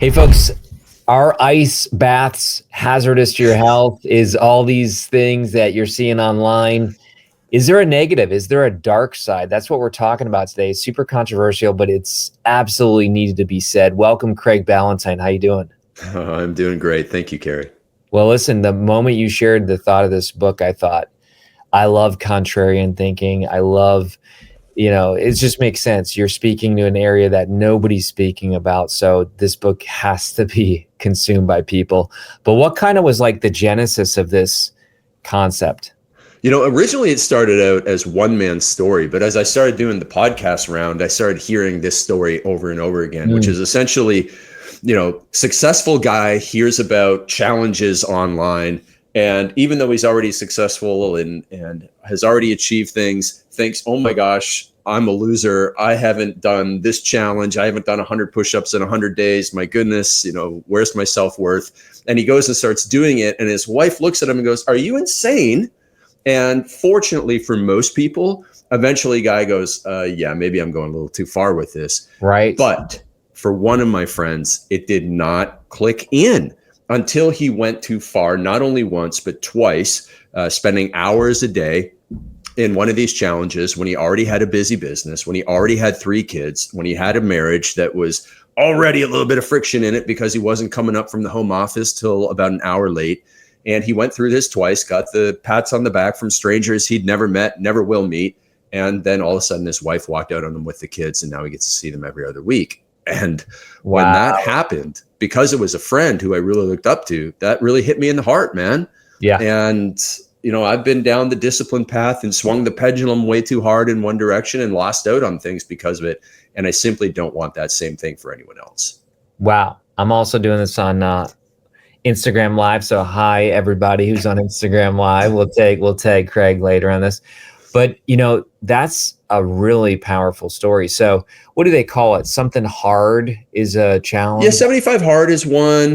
Hey, folks, are ice baths hazardous to your health? Is all these things that you're seeing online? Is there a negative? Is there a dark side? That's what we're talking about today. It's super controversial, but it's absolutely needed to be said. Welcome, Craig Ballantyne. How you doing? I'm doing great. Thank you, Carrie. Well, listen, the moment you shared the thought of this book, I thought, I love contrarian thinking. I love, it just makes sense. You're speaking to an area that nobody's speaking about. So this book has to be consumed by people. But what kind of was like the genesis of this concept? Originally it started out as one man's story, but as I started doing the podcast round, I started hearing this story over and over again, which is essentially, successful guy hears about challenges online. And even though he's already successful and has already achieved things, thinks, oh my gosh, I'm a loser. I haven't done this challenge. I haven't done 100 push-ups in 100 days. My goodness, where's my self-worth? And he goes and starts doing it. And his wife looks at him and goes, are you insane? And fortunately for most people, eventually guy goes, yeah, maybe I'm going a little too far with this. Right. But for one of my friends, it did not click in until he went too far, not only once, but twice, spending hours a day in one of these challenges when he already had a busy business, when he already had 3 kids, when he had a marriage that was already a little bit of friction in it because he wasn't coming up from the home office till about an hour late. And he went through this twice, got the pats on the back from strangers he'd never met, never will meet. And then all of a sudden his wife walked out on him with the kids, and now he gets to see them every other week. And when that happened, because it was a friend who I really looked up to, that really hit me in the heart, man. Yeah. And, I've been down the discipline path and swung the pendulum way too hard in one direction and lost out on things because of it. And I simply don't want that same thing for anyone else. Wow. I'm also doing this on Instagram Live. So hi, everybody who's on Instagram Live. We'll tag Craig later on this. But, that's a really powerful story. So what do they call it? Something hard is a challenge? Yeah, 75 hard is one.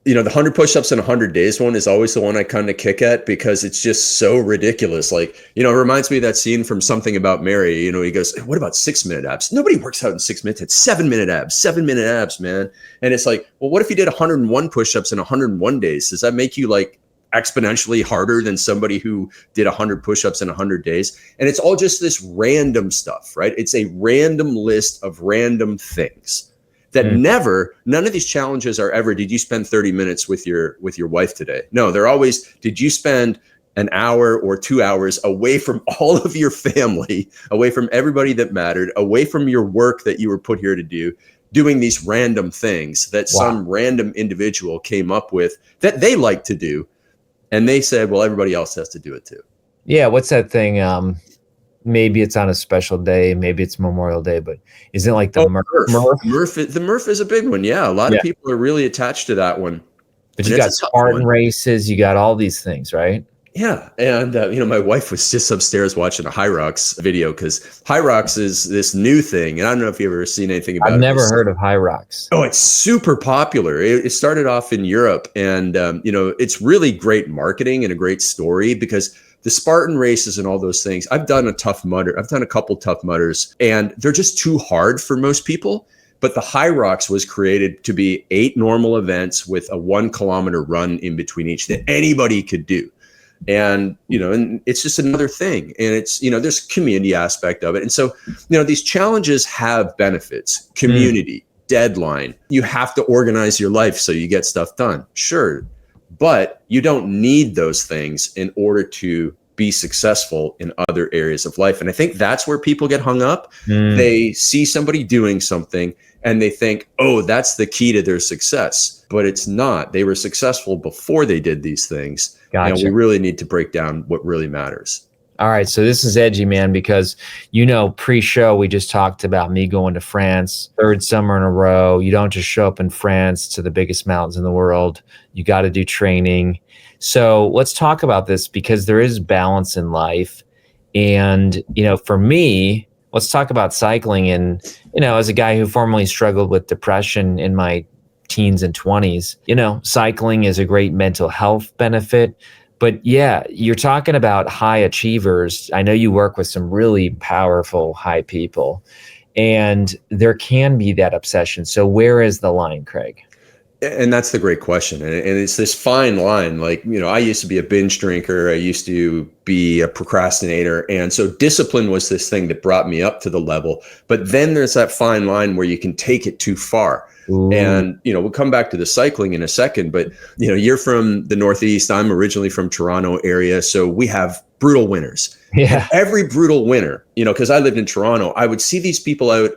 The 100 push-ups in 100 days one is always the one I kind of kick at because it's just so ridiculous. Like, it reminds me of that scene from Something About Mary. He goes, what about 6-minute abs? Nobody works out in 6 minutes. It's 7-minute abs, 7-minute abs, man. And it's like, well, what if you did 101 push-ups in 101 days? Does that make you like exponentially harder than somebody who did 100 push-ups in 100 days? And it's all just this random stuff, right? It's a random list of random things that none of these challenges are ever, did you spend 30 minutes with your wife today? No, they're always, did you spend an hour or 2 hours away from all of your family, away from everybody that mattered, away from your work that you were put here to do, doing these random things that some random individual came up with that they like to do. And they said, well, everybody else has to do it too. Yeah. What's that thing? Maybe it's on a special day, maybe it's Memorial Day, but isn't it like the Murph? The Murph is a big one. Yeah. A lot of people are really attached to that one. But you got Spartan races, you got all these things, right? Yeah. And, my wife was just upstairs watching a High Rocks video because High Rocks is this new thing. And I don't know if you've ever seen anything about it. I've never heard of High Rocks. Oh, it's super popular. It started off in Europe and, it's really great marketing and a great story because the Spartan races and all those things, I've done a couple Tough Mudders, and they're just too hard for most people. But the High Rocks was created to be 8 normal events with a 1 kilometer run in between each that anybody could do. And, and it's just another thing. And it's, there's a community aspect of it. And so, these challenges have benefits, community, deadline. You have to organize your life so you get stuff done. Sure. But you don't need those things in order to be successful in other areas of life. And I think that's where people get hung up. They see somebody doing something and they think, oh, that's the key to their success. But it's not. They were successful before they did these things. Gotcha. And we really need to break down what really matters. All right. So this is edgy, man, because, pre-show, we just talked about me going to France, 3rd summer in a row. You don't just show up in France to the biggest mountains in the world. You got to do training. So let's talk about this because there is balance in life. And, for me, let's talk about cycling. And, as a guy who formerly struggled with depression in my teens and 20s, cycling is a great mental health benefit. But yeah, you're talking about high achievers. I know you work with some really powerful high people. And there can be that obsession. So where is the line, Craig? And that's the great question. And it's this fine line. Like, I used to be a binge drinker. I used to be a procrastinator. And so discipline was this thing that brought me up to the level. But then there's that fine line where you can take it too far. Ooh. And, we'll come back to the cycling in a second. But, you're from the Northeast. I'm originally from Toronto area. So we have brutal winters. Yeah. And every brutal winter, because I lived in Toronto, I would see these people out.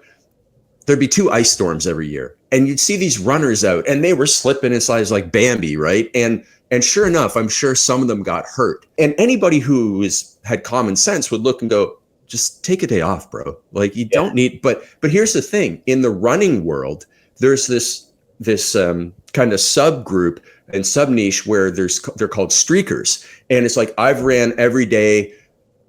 There'd be 2 ice storms every year. And you'd see these runners out and they were slipping and slides like Bambi, right? And sure enough, I'm sure some of them got hurt. And anybody who had common sense would look and go, just take a day off, bro. Like you don't need, but here's the thing. In the running world, there's this kind of subgroup and sub niche where they're called streakers. And it's like, I've ran every day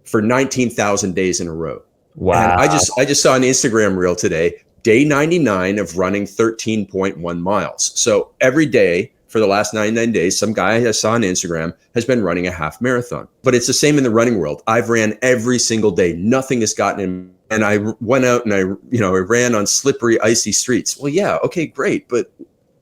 for 19,000 days in a row. Wow. And I just saw an Instagram reel today. Day 99 of running 13.1 miles. So every day for the last 99 days, some guy I saw on Instagram has been running a half marathon. But it's the same in the running world. I've ran every single day. Nothing has gotten in. And I went out and I ran on slippery, icy streets. Well, yeah, okay, great. But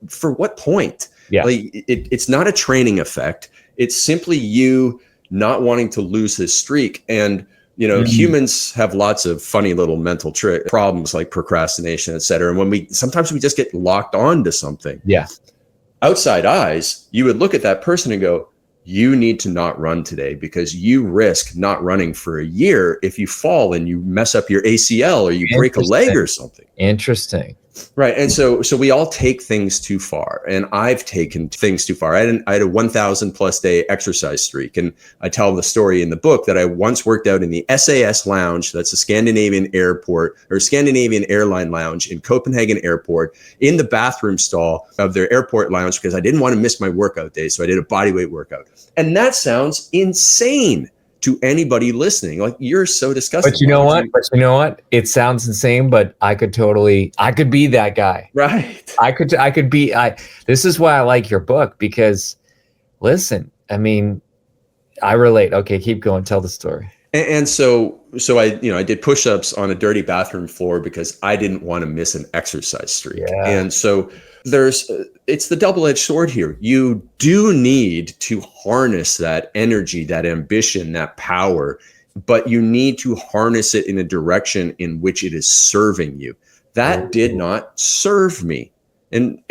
for what point? Yeah. Like it's not a training effect. It's simply you not wanting to lose this streak. And humans have lots of funny little mental problems like procrastination, et cetera. And sometimes we just get locked on to something. Yeah. Outside eyes, you would look at that person and go, you need to not run today because you risk not running for a year if you fall and you mess up your ACL or you break a leg or something. Interesting. Right. And so we all take things too far, and I've taken things too far. I had a 1,000 plus day exercise streak. And I tell the story in the book that I once worked out in the SAS lounge. That's a Scandinavian airport or Scandinavian airline lounge in Copenhagen airport, in the bathroom stall of their airport lounge, because I didn't want to miss my workout day. So I did a bodyweight workout. And that sounds insane to anybody listening. Like, you're so disgusting. But you know what? It sounds insane, but I could be that guy. Right. This is why I like your book, because listen, I mean, I relate. Okay, keep going. Tell the story. And so I did push-ups on a dirty bathroom floor because I didn't want to miss an exercise streak. Yeah. And so it's the double-edged sword here. You do need to harness that energy, that ambition, that power, but you need to harness it in a direction in which it is serving you. That did not serve me. And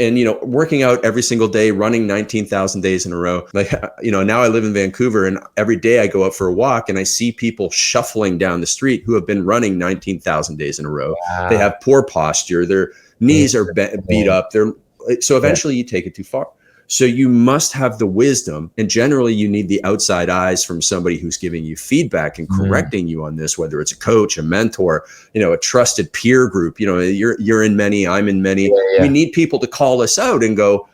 working out every single day, running 19,000 days in a row. Like, now I live in Vancouver, and every day I go out for a walk and I see people shuffling down the street who have been running 19,000 days in a row. Wow. They have poor posture. Their knees are beat up. So eventually you take it too far. So you must have the wisdom, and generally you need the outside eyes from somebody who's giving you feedback and correcting you on this, whether it's a coach, a mentor, a trusted peer group. You're in many, I'm in many. Yeah. We need people to call us out and go,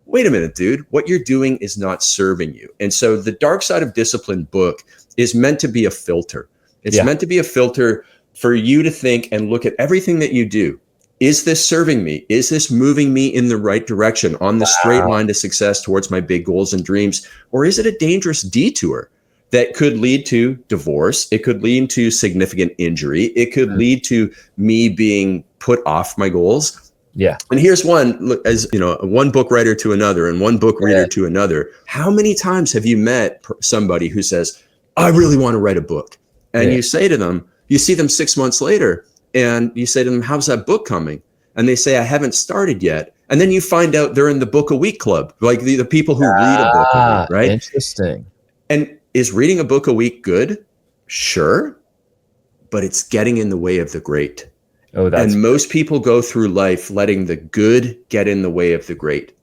wait a minute, dude, what you're doing is not serving you. And so the Dark Side of Discipline book is meant to be a filter. It's meant to be a filter for you to think and look at everything that you do. Is this serving me? Is this moving me in the right direction on the straight line to success towards my big goals and dreams? Or is it a dangerous detour that could lead to divorce? It could lead to significant injury. It could lead to me being put off my goals. Yeah. And here's one, look, as one book writer to another and one book reader to another. How many times have you met somebody who says, I really want to write a book? And you say to them, you see them 6 months later, and you say to them, how's that book coming? And they say, I haven't started yet. And then you find out they're in the book a week club, like the people who read a book a week, right? Interesting. And is reading a book a week good? Sure. But it's getting in the way of the great. And most people go through life letting the good get in the way of the great.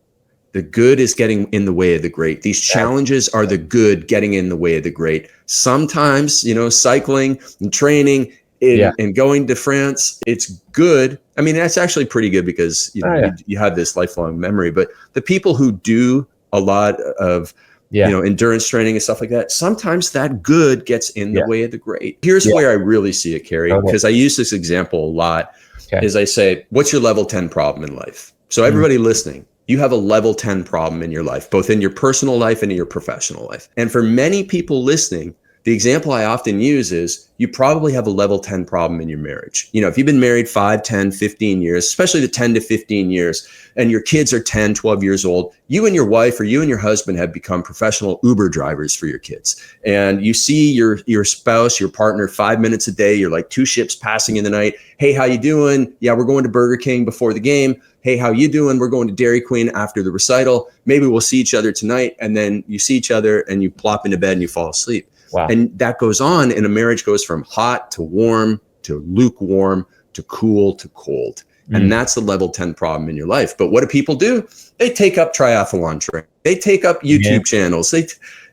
The good is getting in the way of the great. These challenges are the good getting in the way of the great. Sometimes, cycling and training and going to France, it's good. I mean, that's actually pretty good because you have this lifelong memory. But the people who do a lot of endurance training and stuff like that, sometimes that good gets in the way of the great. Here's where I really see it, Carrie, because I use this example a lot. Is I say, what's your level 10 problem in life? So everybody listening, you have a level 10 problem in your life, both in your personal life and in your professional life. And for many people listening, the example I often use is you probably have a level 10 problem in your marriage. If you've been married 5, 10, 15 years, especially the 10 to 15 years, and your kids are 10, 12 years old, you and your wife or you and your husband have become professional Uber drivers for your kids. And you see your spouse, your partner, 5 minutes a day. You're like two ships passing in the night. Hey, how you doing? Yeah, we're going to Burger King before the game. Hey, how you doing? We're going to Dairy Queen after the recital. Maybe we'll see each other tonight. And then you see each other and you plop into bed and you fall asleep. Wow. And that goes on, and a marriage goes from hot to warm to lukewarm to cool to cold. And that's the level 10 problem in your life. But what do people do? They take up triathlon training. They take up YouTube channels.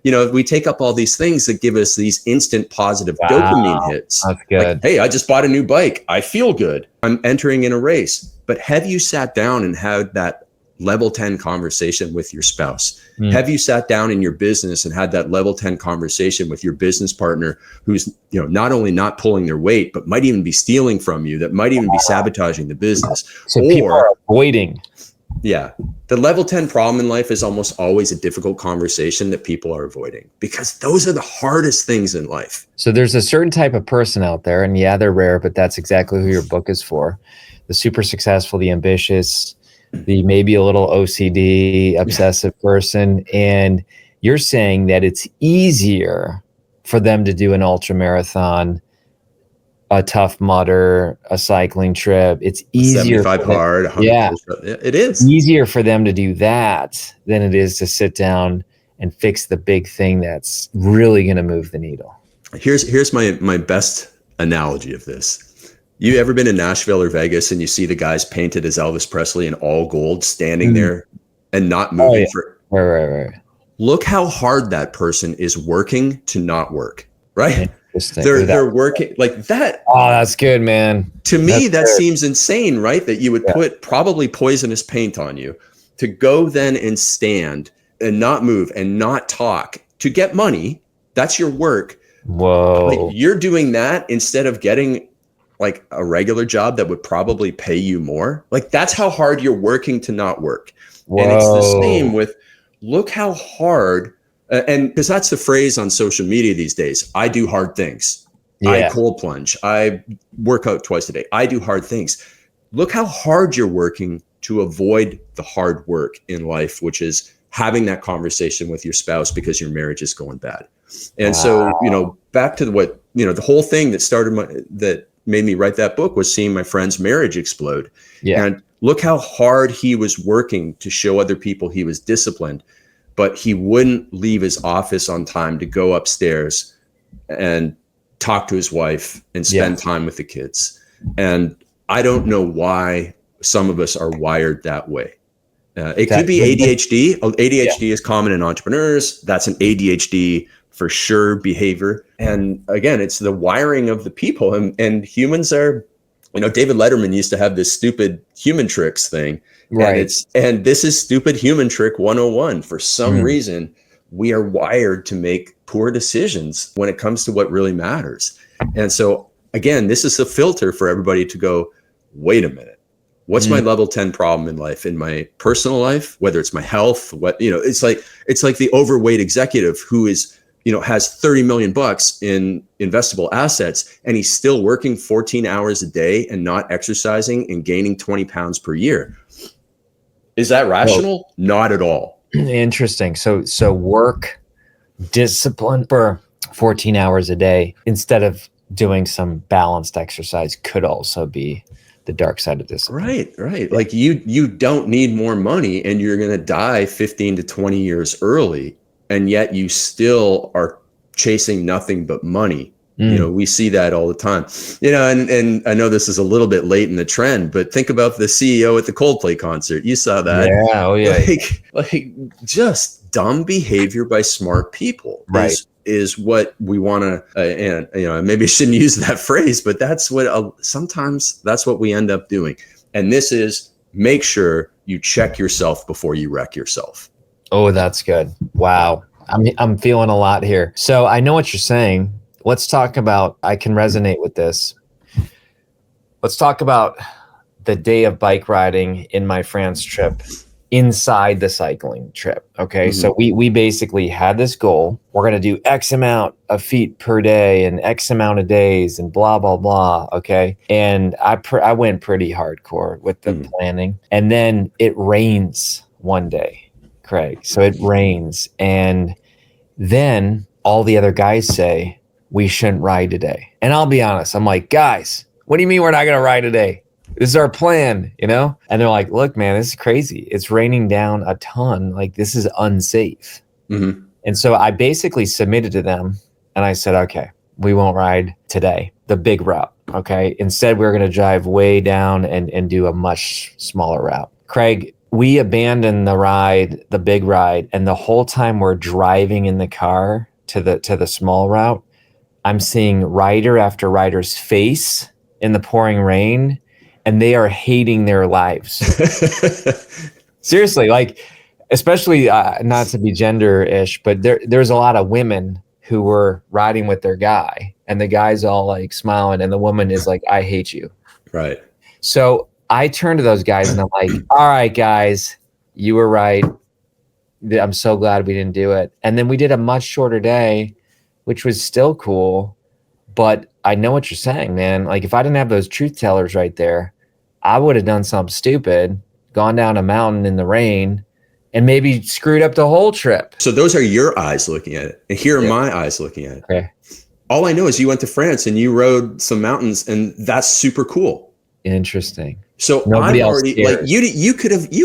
We take up all these things that give us these instant positive dopamine hits. That's good. Like, hey, I just bought a new bike. I feel good. I'm entering in a race. But have you sat down and had that level 10 conversation with your spouse? Have you sat down in your business and had that level 10 conversation with your business partner who's, not only not pulling their weight, but might even be stealing from you, that might even be sabotaging the business? So people are avoiding. Yeah. The level 10 problem in life is almost always a difficult conversation that people are avoiding, because those are the hardest things in life. So there's a certain type of person out there, and yeah, they're rare, but that's exactly who your book is for. The super successful, the ambitious, the maybe a little OCD, obsessive person. And you're saying that it's easier for them to do an ultra marathon, a Tough Mudder, a cycling trip. It's easier. 75 hard. 100 yeah, it is easier for them to do that than it is to sit down and fix the big thing that's really going to move the needle. Here's my best analogy of this. You ever been in Nashville or Vegas and you see the guys painted as Elvis Presley in all gold standing there and not moving Right. Look how hard that person is working to not work, right? They're working like that. Oh, that's good, man. To me, that seems insane, right? That you would put probably poisonous paint on you to go then and stand and not move and not talk to get money. That's your work. Whoa. Like, you're doing that instead of getting like a regular job that would probably pay you more. Like, that's how hard you're working to not work. Whoa. And it's the same with, look how hard, and because that's the phrase on social media these days. I do hard things. I cold plunge. I work out twice a day. I do hard things. Look how hard you're working to avoid the hard work in life, which is having that conversation with your spouse because your marriage is going bad. And so, back to what, the whole thing that made me write that book was seeing my friend's marriage explode. And look how hard he was working to show other people he was disciplined, but he wouldn't leave his office on time to go upstairs and talk to his wife and spend time with the kids. And I don't know why some of us are wired that way. It could be ADHD. ADHD is common in entrepreneurs. That's an ADHD for sure behavior. And again, it's the wiring of the people, and humans are, David Letterman used to have this stupid human tricks thing. Right. And this is stupid human trick 101. For some reason, we are wired to make poor decisions when it comes to what really matters. And so again, this is a filter for everybody to go, wait a minute. What's my level 10 problem in life, in my personal life, whether it's my health, it's like the overweight executive who is, has 30 million bucks in investable assets, and he's still working 14 hours a day and not exercising and gaining 20 pounds per year. Is that rational? Not at all. Interesting. So work discipline for 14 hours a day instead of doing some balanced exercise could also be the dark side of discipline. Right. Like you don't need more money, and you're going to die 15 to 20 years early. And yet you still are chasing nothing but money. We see that all the time, and I know this is a little bit late in the trend, but think about the CEO at the Coldplay concert. You saw that. Yeah. Oh yeah. Like just dumb behavior by smart people. Right. Is what we want to, and maybe I shouldn't use that phrase, but that's what sometimes that's what we end up doing. And this is, make sure you check yourself before you wreck yourself. Oh, that's good. Wow. I'm feeling a lot here. So I know what you're saying. Let's talk about, I can resonate with this. Let's talk about the day of bike riding in my France trip inside the cycling trip. Okay. Mm-hmm. So we basically had this goal. We're going to do X amount of feet per day and X amount of days and blah, blah, blah. Okay. And I went pretty hardcore with the planning. And then it rains one day, Craig. So it rains. And then all the other guys say, we shouldn't ride today. And I'll be honest. I'm like, guys, what do you mean we're not going to ride today? This is our plan, you know? And they're like, look, man, this is crazy. It's raining down a ton. Like, this is unsafe. Mm-hmm. And so I basically submitted to them and I said, okay, we won't ride today, the big route. Okay. Instead, we're going to drive way down and do a much smaller route. Craig, we abandoned the big ride. And the whole time we're driving in the car to the small route, I'm seeing rider after rider's face in the pouring rain, and they are hating their lives. Seriously, like, especially not to be gender-ish, but there's a lot of women who were riding with their guy, and the guy's all like smiling, and the woman is like, I hate you. Right. So I turned to those guys and I'm like, all right, guys, you were right. I'm so glad we didn't do it. And then we did a much shorter day, which was still cool. But I know what you're saying, man. Like, if I didn't have those truth tellers right there, I would have done something stupid, gone down a mountain in the rain, and maybe screwed up the whole trip. So those are your eyes looking at it. And here are my eyes looking at it. Okay. All I know is you went to France and you rode some mountains, and that's super cool. Interesting. So Nobody I'm else already cares. like, you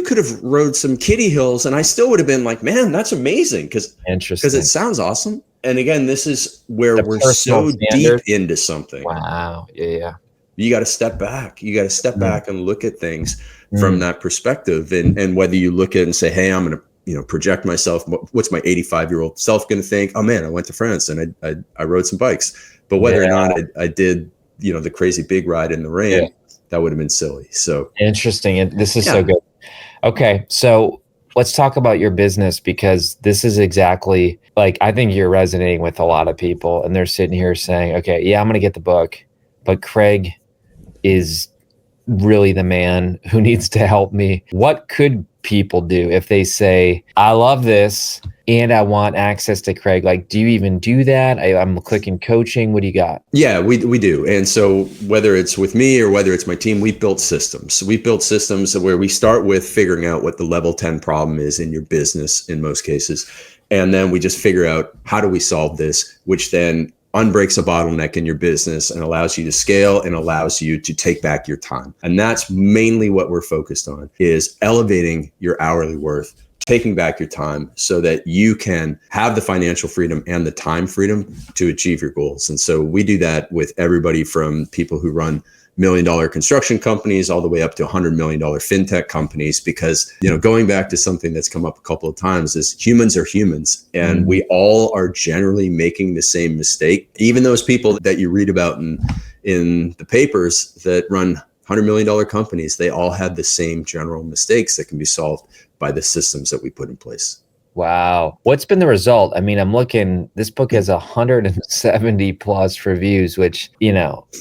could have rode some kiddie hills, and I still would have been like, man, that's amazing, because Interesting. it sounds awesome. And again, this is where we're personal so standard. deep into something. Wow. Yeah. You got to step back. You got to step back and look at things from that perspective. And whether you look at it and say, hey, I'm going to, project myself. What's my 85-year-old self going to think? Oh man, I went to France and I rode some bikes. But whether or not I did, the crazy big ride in the rain, that would have been silly. So interesting. And this is so good. Okay. So let's talk about your business, because this is exactly, like, I think you're resonating with a lot of people, and they're sitting here saying, okay, yeah, I'm going to get the book, but Craig is really the man who needs to help me. What could people do if they say, I love this and I want access to Craig? Like, do you even do that? I'm clicking coaching. What do you got? Yeah, we do. And so whether it's with me or whether it's my team, we've built systems. We've built systems where we start with figuring out what the level 10 problem is in your business in most cases. And then we just figure out, how do we solve this, which then unbreaks a bottleneck in your business and allows you to scale and allows you to take back your time. And that's mainly what we're focused on, is elevating your hourly worth, taking back your time so that you can have the financial freedom and the time freedom to achieve your goals. And so we do that with everybody from people who run $1 million construction companies all the way up to $100 million fintech companies, because, going back to something that's come up a couple of times, is humans are humans, and we all are generally making the same mistake. Even those people that you read about in the papers that run $100 million companies, they all have the same general mistakes that can be solved by the systems that we put in place. Wow. What's been the result? I mean, I'm looking, this book has 170 plus reviews, which,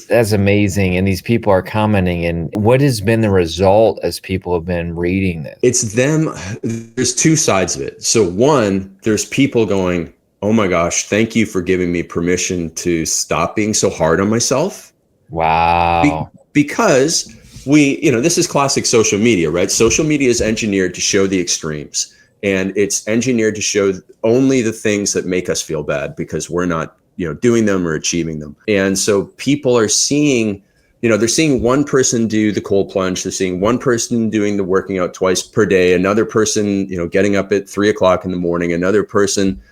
that's amazing. And these people are commenting. And what has been the result as people have been reading this? It's them. There's two sides of it. So one, there's people going, oh my gosh, thank you for giving me permission to stop being so hard on myself. Wow. Because this is classic social media, right? Social media is engineered to show the extremes. And it's engineered to show only the things that make us feel bad because we're not, doing them or achieving them. And so people are seeing, they're seeing one person do the cold plunge. They're seeing one person doing the working out twice per day. Another person, getting up at 3 o'clock in the morning. Another person,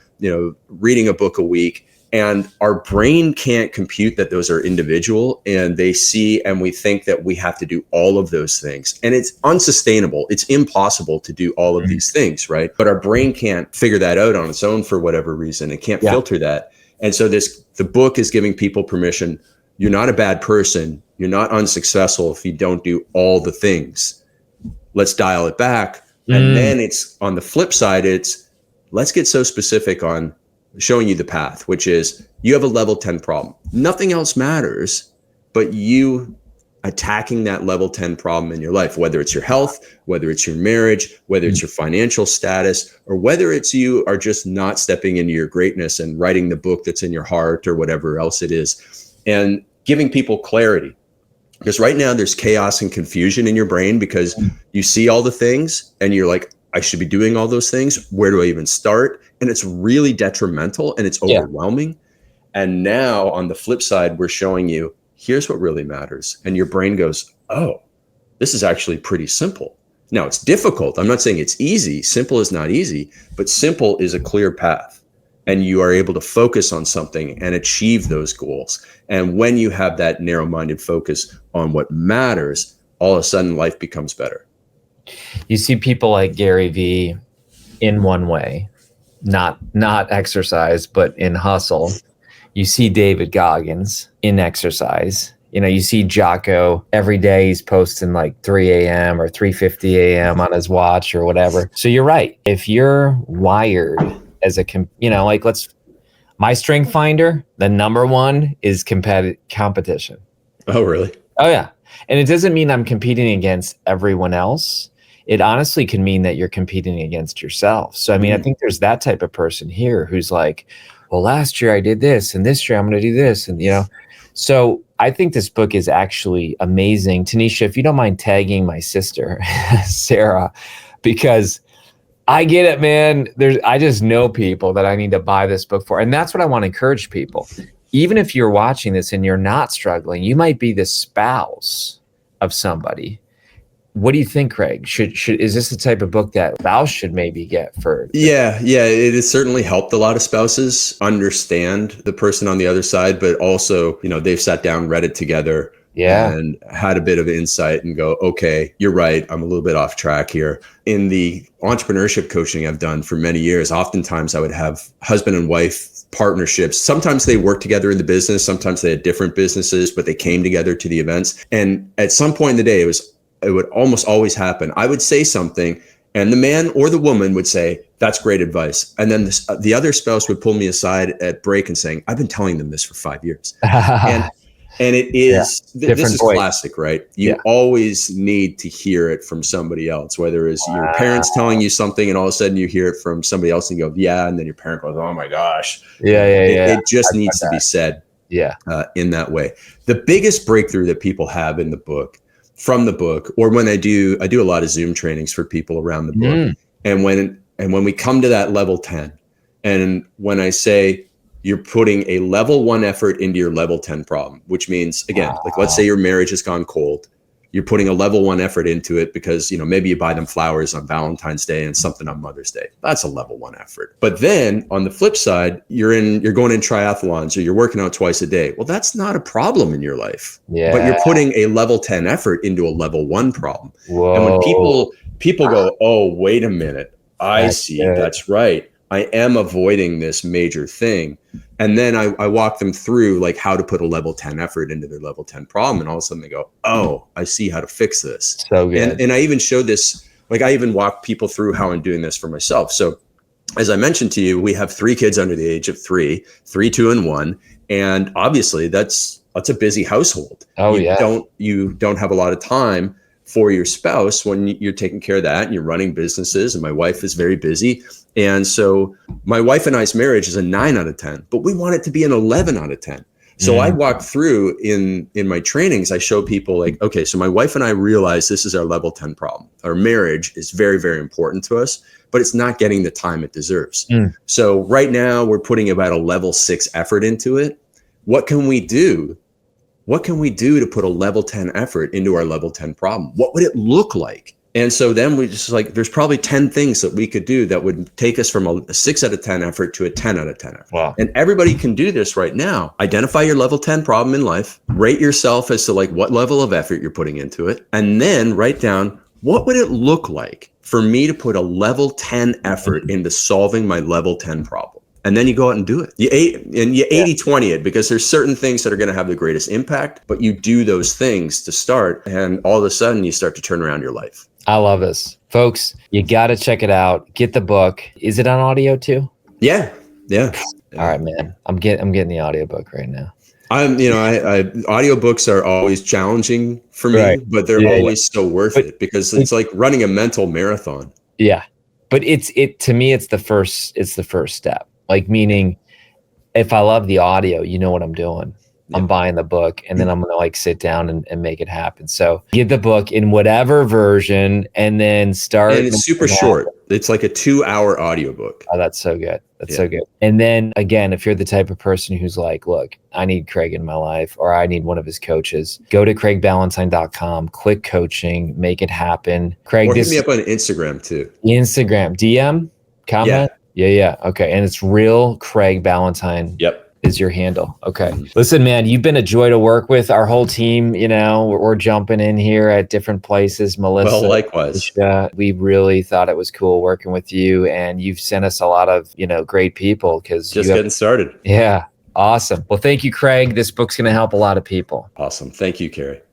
reading a book a week. And our brain can't compute that those are individual, and they see, and we think that we have to do all of those things. And it's unsustainable. It's impossible to do all of these things, right? But our brain can't figure that out on its own for whatever reason. It can't filter that. And so the book is giving people permission. You're not a bad person. You're not unsuccessful if you don't do all the things. Let's dial it back. And then it's on the flip side, let's get so specific on showing you the path, which is you have a level 10 problem. Nothing else matters, but you attacking that level 10 problem in your life, whether it's your health, whether it's your marriage, whether it's your financial status, or whether it's you are just not stepping into your greatness and writing the book that's in your heart or whatever else it is, and giving people clarity. Because right now there's chaos and confusion in your brain because you see all the things and you're like, I should be doing all those things. Where do I even start? And it's really detrimental and it's overwhelming. And now on the flip side, we're showing you, here's what really matters. And your brain goes, oh, this is actually pretty simple. Now it's difficult. I'm not saying it's easy. Simple is not easy, but simple is a clear path. And you are able to focus on something and achieve those goals. And when you have that narrow-minded focus on what matters, all of a sudden life becomes better. You see people like Gary Vee in one way, not exercise, but in hustle. You see David Goggins in exercise. You know, you see Jocko every day. He's posting like 3 a.m. or 3:50 a.m. on his watch or whatever. So you're right. If you're wired as a, my strength finder, the number one is competition. Oh, really? Oh, yeah. And it doesn't mean I'm competing against everyone else. It honestly can mean that you're competing against yourself. So, I mean, I think there's that type of person here who's like, well, last year I did this and this year I'm going to do this. And, so I think this book is actually amazing. Tanisha, if you don't mind tagging my sister, Sarah, because I get it, man. I just know people that I need to buy this book for. And that's what I want to encourage people. Even if you're watching this and you're not struggling, you might be the spouse of somebody. What do you think, Craig? Is this the type of book that spouse should maybe get for? Yeah. It has certainly helped a lot of spouses understand the person on the other side, but also, they've sat down, read it together, and had a bit of insight and go, okay, you're right. I'm a little bit off track here. In the entrepreneurship coaching I've done for many years, oftentimes I would have husband and wife partnerships. Sometimes they worked together in the business. Sometimes they had different businesses, but they came together to the events. And at some point in the day, it would almost always happen. I would say something and the man or the woman would say, that's great advice. And then the other spouse would pull me aside at break and saying, I've been telling them this for 5 years. And it is, this is classic, right? You always need to hear it from somebody else, whether it's your parents telling you something and all of a sudden you hear it from somebody else and you go, yeah. And then your parent goes, oh my gosh. It just needs to be said in that way. The biggest breakthrough that people have in the book, from the book, or when I do a lot of Zoom trainings for people around the book. And when we come to that level 10, and when I say, you're putting a level 1 effort into your level 10 problem, which means, again, like let's say your marriage has gone cold. You're putting a level 1 effort into it because, maybe you buy them flowers on Valentine's Day and something on Mother's Day. That's a level 1 effort. But then on the flip side, you're going in triathlons or you're working out twice a day. Well, that's not a problem in your life. But you're putting a level 10 effort into a level 1 problem. Whoa. And when people go, oh, wait a minute, I see, that's right. I am avoiding this major thing. And then I walk them through like how to put a level 10 effort into their level 10 problem. And all of a sudden they go, oh, I see how to fix this. So good. And I even showed this, like I even walk people through how I'm doing this for myself. So as I mentioned to you, we have 3 kids under the age of 3, 2, and 1. And obviously that's a busy household. You don't have a lot of time for your spouse when you're taking care of that and you're running businesses. And my wife is very busy. And so my wife and I's marriage is a 9 out of 10, but we want it to be an 11 out of 10. So I walk through in my trainings, I show people like, okay, so my wife and I realize this is our level 10 problem. Our marriage is very, very important to us, but it's not getting the time it deserves. So right now we're putting about a level 6 effort into it. What can we do? What can we do to put a level 10 effort into our level 10 problem? What would it look like? And so then we just like, there's probably 10 things that we could do that would take us from a 6 out of 10 effort to a 10 out of 10 effort. Wow. And everybody can do this right now. Identify your level 10 problem in life, rate yourself as to like what level of effort you're putting into it, and then write down, what would it look like for me to put a level 10 effort into solving my level 10 problem? And then you go out and do it. You 80-20 it, because there's certain things that are going to have the greatest impact, but you do those things to start, and all of a sudden you start to turn around your life. I love this. Folks, you got to check it out. Get the book. Is it on audio too? Yeah. All right, man. I'm getting the audiobook right now. I audiobooks are always challenging for me, Right. but they're Yeah, yeah. always so worth But it because it's like running a mental marathon. yeah. But to me, it's the first step. Like, meaning, if I love the audio, you know what I'm doing. I'm buying the book, and then I'm going to like sit down and make it happen. So get the book in whatever version, and then start. And it's super short. It's like a 2-hour audiobook. Oh, that's so good. That's so good. And then again, if you're the type of person who's like, look, I need Craig in my life, or I need one of his coaches, go to craigballantyne.com, click coaching, make it happen. Craig, or hit me up on Instagram too. Instagram, DM, comment. Yeah. Okay. And it's real Craig Ballantyne. Yep. Is your handle. Okay. Listen, man, you've been a joy to work with. Our whole team, we're jumping in here at different places. Melissa, well, likewise. Alicia, we really thought it was cool working with you, and you've sent us a lot of, great people because just getting started. Yeah. Awesome. Well, thank you, Craig. This book's going to help a lot of people. Awesome. Thank you, Carrie.